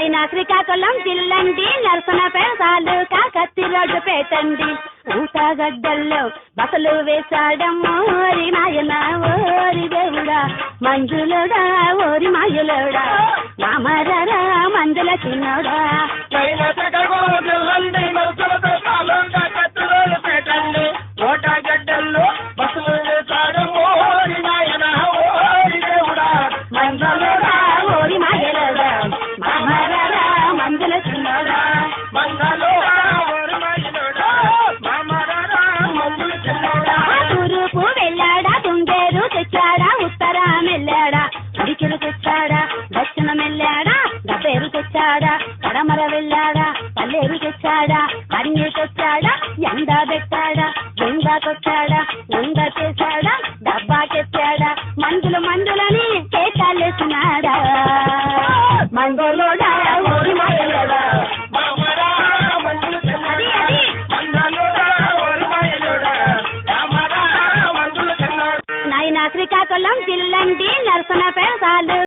నాయన శ్రీకాకుళం జిల్లండి నరసనపేట తాలూకా కత్తి రోడ్డు పేటండి. ఊటగడ్డల్లో బసలు వేశాడమ్మో ఓరి నాయన ఓరి దేవుడా మంజులోడా ఓరి మాయలోడా మామరరా మంజుల చిన్నోడా. ఊటగడ్డల్లో బసలు వేశాడమ్మో ఓరి నాయన ఓరి దేవుడా మంజులోడా ఓరి మాయలోడా మామరరా మంజుల చిన్నోడా. తూరుపు వెళ్ళాడా తుంగేరు తెచ్చాడా ఉత్తరం వెళ్ళాడా ఉడికిలు తెచ్చాడా దక్షిణం వెళ్ళాడా గబ్బేరు తెచ్చాడా కడమర వెళ్ళాడా పల్లేరు తెచ్చాడా అన్ని తెచ్చాడా ఎండ పెట్టాడా దొంగకొచ్చాడా ఉంగ చేశాడా డబ్బాకెత్తాడా మందులని కేకాలేసినాడా మంగళోడా ఓరి మాయలోడా. నాయన శ్రీకాకుళం జిల్లండి నరసనపేట తాలూకా